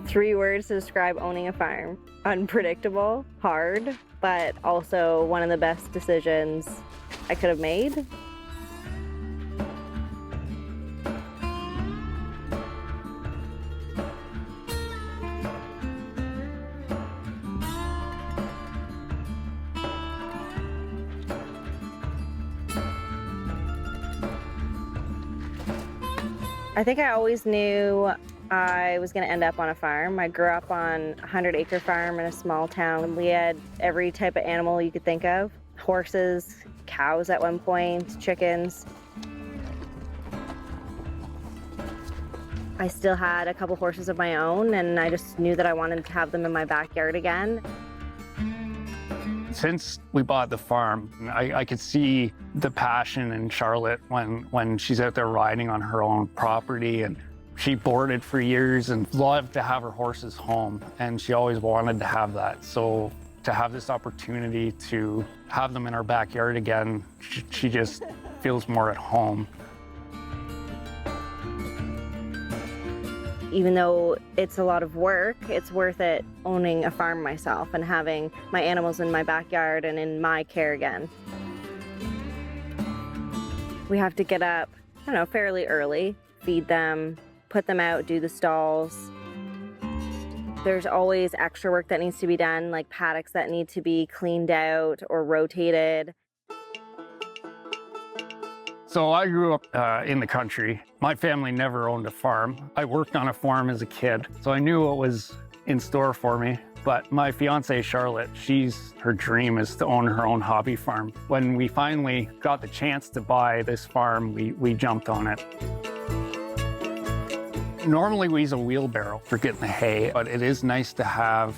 3 words to describe owning a farm. Unpredictable, hard, but also one of the best decisions I could have made. I think I always knew I was going to end up on a farm. I grew up on a 100-acre farm in a small town. We had every type of animal you could think of. Horses, cows at one point, chickens. I still had a couple horses of my own, and I just knew that I wanted to have them in my backyard again. Since we bought the farm, I could see the passion in Charlotte when she's out there riding on her own property, and she boarded for years and loved to have her horses home, and she always wanted to have that. So to have this opportunity to have them in our backyard again, she just feels more at home. Even though it's a lot of work, it's worth it owning a farm myself and having my animals in my backyard and in my care again. We have to get up, I don't know, fairly early, feed them, put them out, do the stalls. There's always extra work that needs to be done, like paddocks that need to be cleaned out or rotated. So I grew up in the country. My family never owned a farm. I worked on a farm as a kid, so I knew what was in store for me. But my fiancée, Charlotte, her dream is to own her own hobby farm. When we finally got the chance to buy this farm, we jumped on it. Normally we use a wheelbarrow for getting the hay, but it is nice to have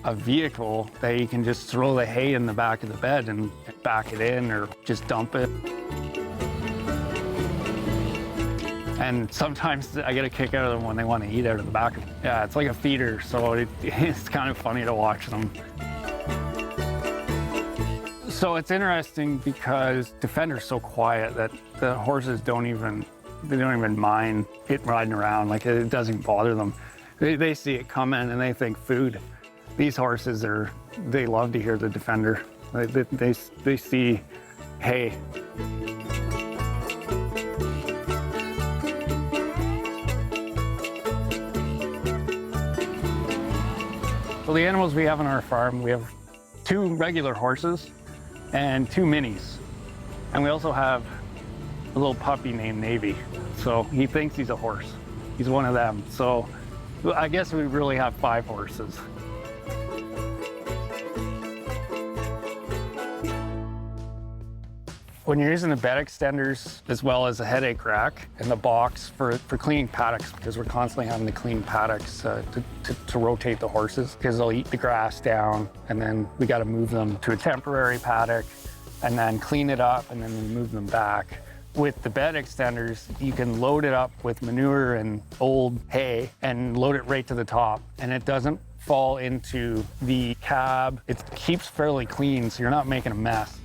a vehicle that you can just throw the hay in the back of the bed and back it in or just dump it. And sometimes I get a kick out of them when they want to eat out of the back. Yeah, it's like a feeder, so it's kind of funny to watch them. So it's interesting because Defender's so quiet that the horses don't even mind it riding around. Like, it doesn't bother them. They see it coming and they think food. These horses they love to hear the Defender. They see hay. So the animals we have on our farm, we have 2 regular horses and 2 minis. And we also have a little puppy named Navy. So he thinks he's a horse. He's one of them. So I guess we really have 5 horses. When you're using the bed extenders, as well as a headache rack and the box for cleaning paddocks, because we're constantly having to clean paddocks to rotate the horses, because they'll eat the grass down, and then we got to move them to a temporary paddock, and then clean it up, and then we move them back. With the bed extenders, you can load it up with manure and old hay and load it right to the top, and it doesn't fall into the cab. It keeps fairly clean, so you're not making a mess.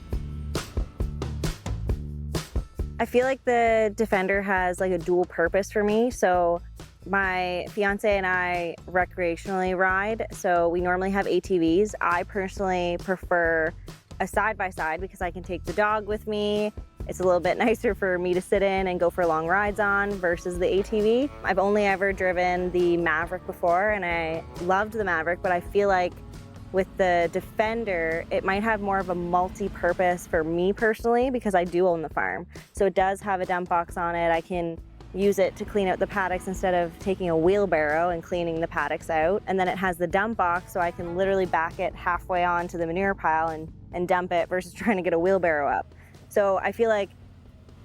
I feel like the Defender has like a dual purpose for me. So my fiance and I recreationally ride. So we normally have ATVs. I personally prefer a side-by-side because I can take the dog with me. It's a little bit nicer for me to sit in and go for long rides on versus the ATV. I've only ever driven the Maverick before, and I loved the Maverick, but I feel like with the Defender, it might have more of a multi-purpose for me personally because I do own the farm. So it does have a dump box on it. I can use it to clean out the paddocks instead of taking a wheelbarrow and cleaning the paddocks out. And then it has the dump box, so I can literally back it halfway onto the manure pile and dump it versus trying to get a wheelbarrow up. So I feel like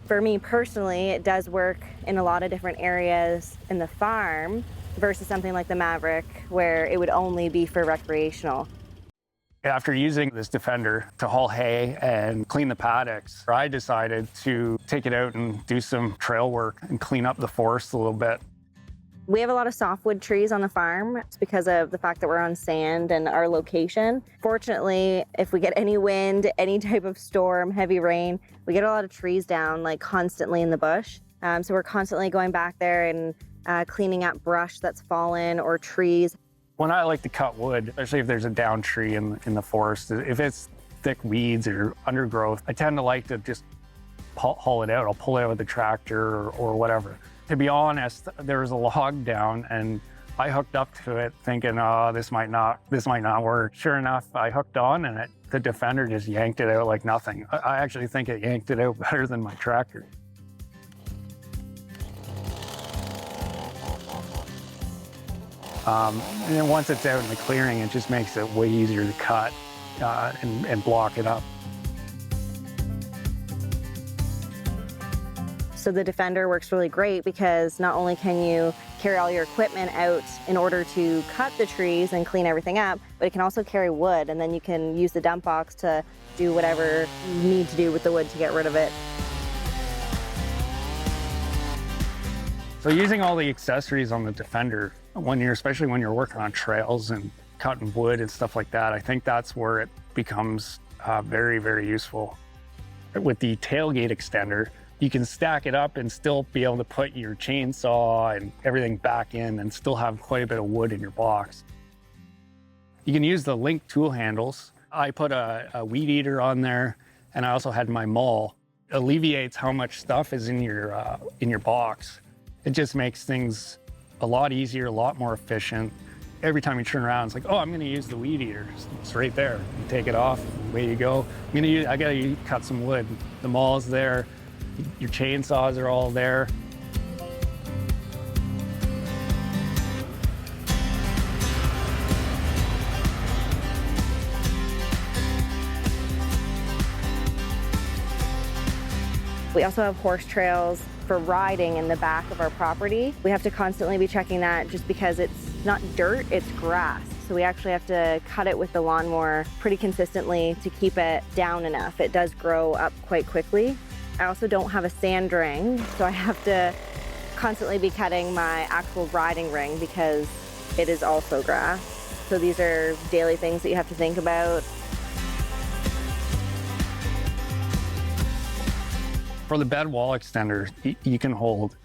for me personally, it does work in a lot of different areas in the farm versus something like the Maverick where it would only be for recreational. After using this Defender to haul hay and clean the paddocks, I decided to take it out and do some trail work and clean up the forest a little bit. We have a lot of softwood trees on the farm. It's because of the fact that we're on sand and our location. Fortunately, if we get any wind, any type of storm, heavy rain, we get a lot of trees down like constantly in the bush. So we're constantly going back there and cleaning up brush that's fallen or trees. When I like to cut wood, especially if there's a down tree in the forest, if it's thick weeds or undergrowth, I tend to like to just haul it out. I'll pull it out with the tractor or whatever. To be honest, there was a log down and I hooked up to it thinking, oh, this might not work. Sure enough, I hooked on and the Defender just yanked it out like nothing. I actually think it yanked it out better than my tractor. And then once it's out in the clearing, it just makes it way easier to cut and block it up. So the Defender works really great because not only can you carry all your equipment out in order to cut the trees and clean everything up, but it can also carry wood, and then you can use the dump box to do whatever you need to do with the wood to get rid of it. So using all the accessories on the Defender, especially when you're working on trails and cutting wood and stuff like that, I think that's where it becomes very, very useful. With the Tailgate Extender, you can stack it up and still be able to put your chainsaw and everything back in and still have quite a bit of wood in your box. You can use the link tool handles. I put a weed eater on there, and I also had my maul. It alleviates how much stuff is in your box. It just makes things a lot easier, a lot more efficient. Every time you turn around, it's like, oh, I'm gonna use the weed eater. It's right there. You take it off, away you go. I gotta cut some wood. The maul's there. Your chainsaws are all there. We also have horse trails for riding in the back of our property. We have to constantly be checking that just because it's not dirt, it's grass. So we actually have to cut it with the lawnmower pretty consistently to keep it down enough. It does grow up quite quickly. I also don't have a sand ring, so I have to constantly be cutting my actual riding ring because it is also grass. So these are daily things that you have to think about. For the bed wall extender, you can hold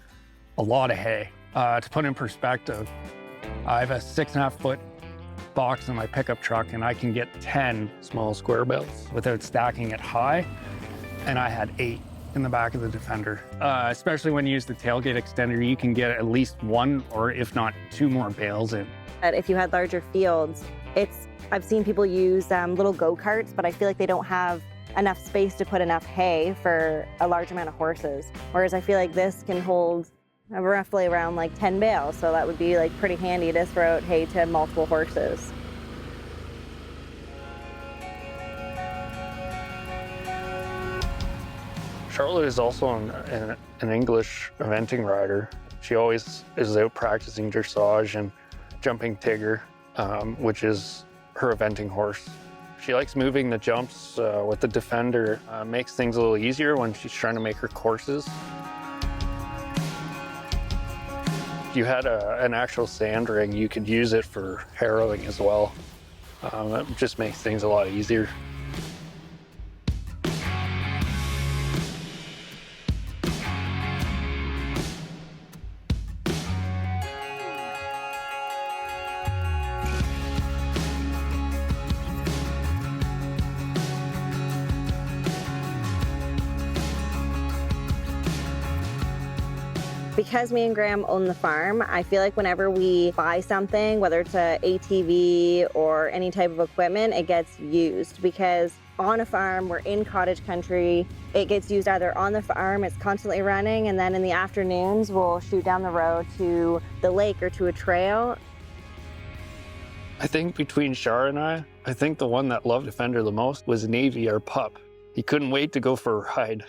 a lot of hay. To put in perspective, I have a 6.5 foot box in my pickup truck and I can get 10 small square bales without stacking it high. And I had 8 in the back of the Defender. Especially when you use the Tailgate Extender, you can get at least 1 or if not 2 more bales in. If you had larger fields, I've seen people use little go-karts, but I feel like they don't have enough space to put enough hay for a large amount of horses. Whereas I feel like this can hold roughly around like 10 bales. So that would be like pretty handy to throw out hay to multiple horses. Charlotte is also an English eventing rider. She always is out practicing dressage and jumping Tigger, which is her eventing horse. She likes moving the jumps with the Defender. Makes things a little easier when she's trying to make her courses. If you had an actual sand ring, you could use it for harrowing as well. It just makes things a lot easier. Because me and Graham own the farm, I feel like whenever we buy something, whether it's an ATV or any type of equipment, it gets used. Because on a farm, we're in cottage country, it gets used either on the farm, it's constantly running, and then in the afternoons, we'll shoot down the road to the lake or to a trail. I think between Char and I think the one that loved Defender the most was Navy, our pup. He couldn't wait to go for a ride.